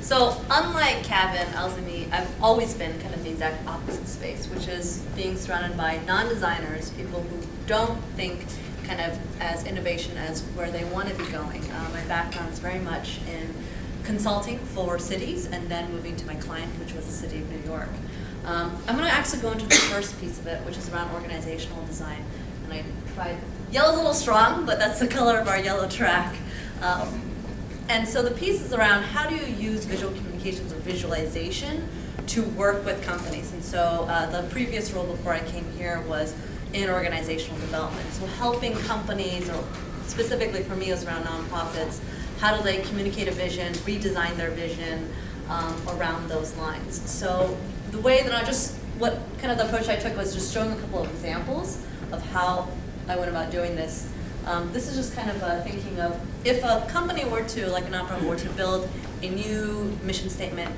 So unlike Kevin, Alzami, I've always been kind of the exact opposite space, which is being surrounded by non-designers, people who don't think kind of as innovation as where they want to be going. My background is very much in consulting for cities and then moving to my client, which was the city of New York. I'm going to actually go into the first piece of it, which is around organizational design. And I tried, yellow's a little strong, but that's the color of our yellow track. And so the piece is around how do you use visual communications or visualization to work with companies. And so the previous role before I came here was in organizational development. So helping companies, or specifically for me it was around nonprofits, how do they communicate a vision, redesign their vision around those lines. So the way that what kind of the approach I took was just showing a couple of examples of how I went about doing this. This is just kind of thinking of if a company were to, like a nonprofit, were to build a new mission statement,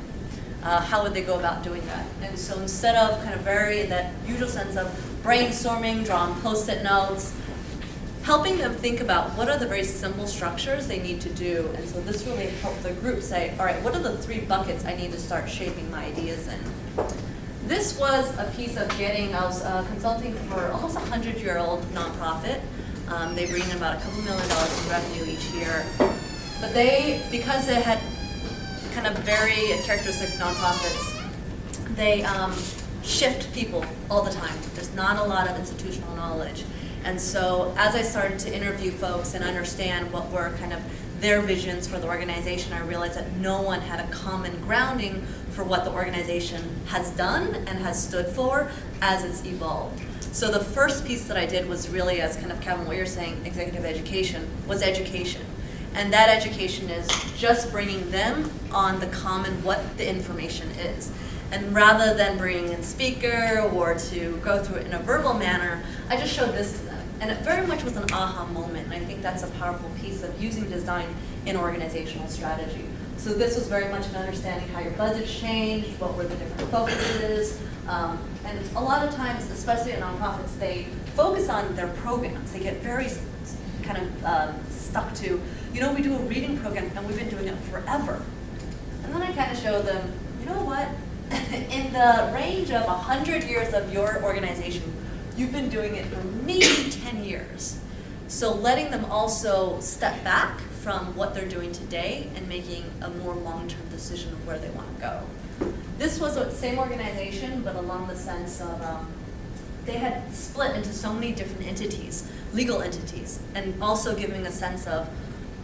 how would they go about doing that? And so instead of kind of very that usual sense of brainstorming, drawing post-it notes, helping them think about what are the very simple structures they need to do. And so this really helped the group say, all right, what are the 3 buckets I need to start shaping my ideas in? This was a piece of I was consulting for almost a 100-year-old nonprofit. They bring in about a couple $2 million in revenue each year. But because they had kind of very characteristic nonprofits, they shift people all the time. There's not a lot of institutional knowledge. And so as I started to interview folks and understand what were kind of their visions for the organization, I realized that no one had a common grounding for what the organization has done and has stood for as it's evolved. So the first piece that I did was really, as kind of Kevin, what you're saying, executive education, was education. And that education is just bringing them on the common what the information is. And rather than bringing in speaker or to go through it in a verbal manner, I just showed this to them. And it very much was an aha moment, and I think that's a powerful piece of using design in organizational strategy. So this was very much an understanding how your budgets changed, what were the different focuses, and a lot of times, especially in nonprofits, they focus on their programs. They get very kind of stuck to, we do a reading program and we've been doing it forever. And then I kind of show them, you know what? In the range of 100 years of your organization, you've been doing it for maybe 10 years. So letting them also step back from what they're doing today and making a more long-term decision of where they want to go. This was the same organization, but along the sense of they had split into so many different entities, legal entities, and also giving a sense of,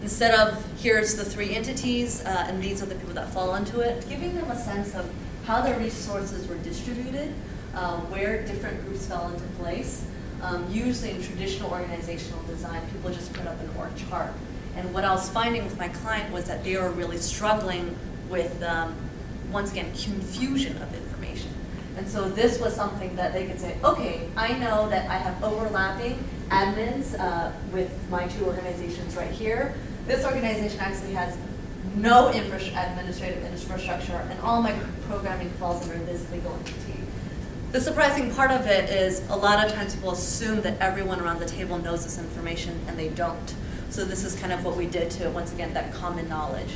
instead of here's the 3 entities and these are the people that fall into it, giving them a sense of how their resources were distributed, where different groups fell into place. Usually in traditional organizational design, people just put up an org chart. And what I was finding with my client was that they were really struggling with, once again, confusion of information. And so this was something that they could say, okay, I know that I have overlapping admins with my 2 organizations right here. This organization actually has no administrative infrastructure, and all my programming falls under this legal entity. The surprising part of it is a lot of times people assume that everyone around the table knows this information, and they don't. So this is kind of what we did to, once again, that common knowledge.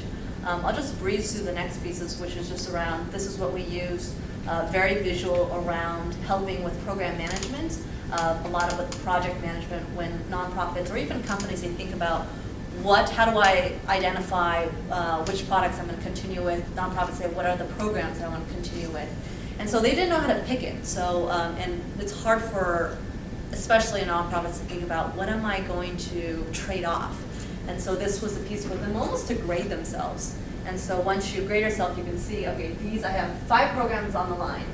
I'll just breeze through the next pieces, which is just around, this is what we use, very visual around helping with program management, a lot of with project management when nonprofits or even companies, they think about how do I identify which products I'm going to continue with. Nonprofits say, what are the programs I want to continue with? And so they didn't know how to pick it. So, and it's hard for, especially in nonprofits, to think about what am I going to trade off? And so this was a piece for them almost to grade themselves. And so once you grade yourself, you can see, okay, I have 5 programs on the line.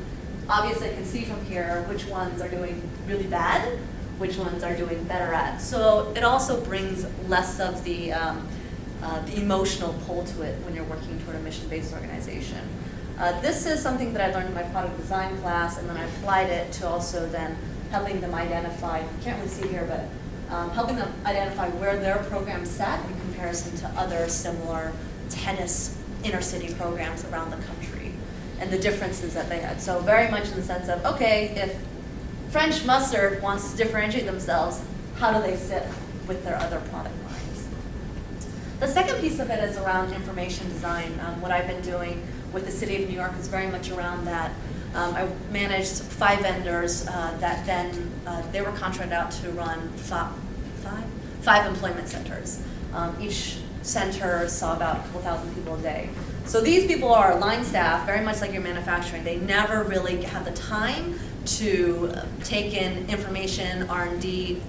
Obviously, I can see from here which ones are doing really bad, which ones are doing better at. So it also brings less of the emotional pull to it when you're working toward a mission-based organization. This is something that I learned in my product design class, and then I applied it to also then helping them identify, you can't really see here, but helping them identify where their program sat in comparison to other similar tennis inner-city programs around the country, and the differences that they had. So very much in the sense of, okay, if French Mustard wants to differentiate themselves, how do they sit with their other product lines? The second piece of it is around information design. What I've been doing with the City of New York is very much around that. I managed 5 vendors that then they were contracted out to run five employment centers. Each center saw about a couple thousand people a day. So these people are line staff, very much like your manufacturing. They never really have the time to take in information, R&D,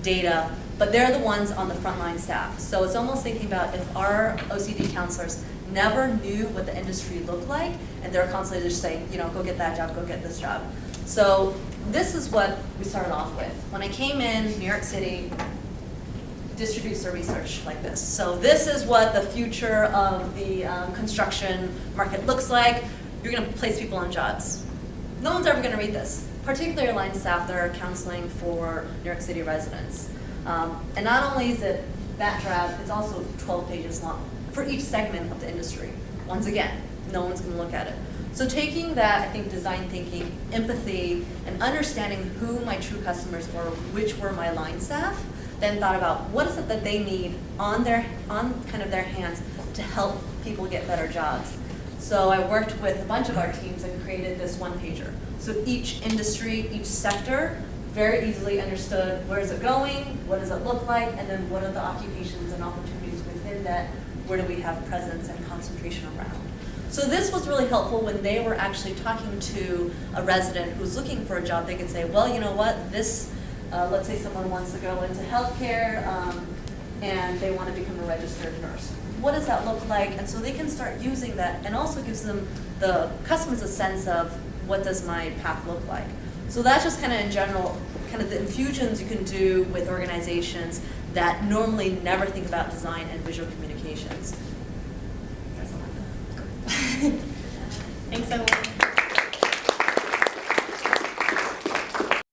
data, but they're the ones on the frontline staff. So it's almost thinking about if our OCD counselors never knew what the industry looked like, and they're constantly just saying, you know, go get that job, go get this job. So this is what we started off with. When I came in New York City, distributes their research like this. So this is what the future of the construction market looks like. You're going to place people on jobs. No one's ever going to read this, particularly line staff that are counseling for New York City residents. And not only is it that draft, it's also 12 pages long for each segment of the industry. Once again, no one's going to look at it. So taking that, I think, design thinking, empathy, and understanding who my true customers were, which were my line staff, then thought about what is it that they need on kind of their hands to help people get better jobs. So I worked with a bunch of our teams and created this one-pager. So each industry, each sector, very easily understood where is it going, what does it look like, and then what are the occupations and opportunities within that, where do we have presence and concentration around. So this was really helpful when they were actually talking to a resident who's looking for a job. They could say, well, you know what, this, let's say someone wants to go into healthcare and they want to become a registered nurse. What does that look like? And so they can start using that, and also gives them, the customers, a sense of what does my path look like. So that's just kind of in general, kind of the infusions you can do with organizations that normally never think about design and visual communications. That's all I have. Thanks, everyone.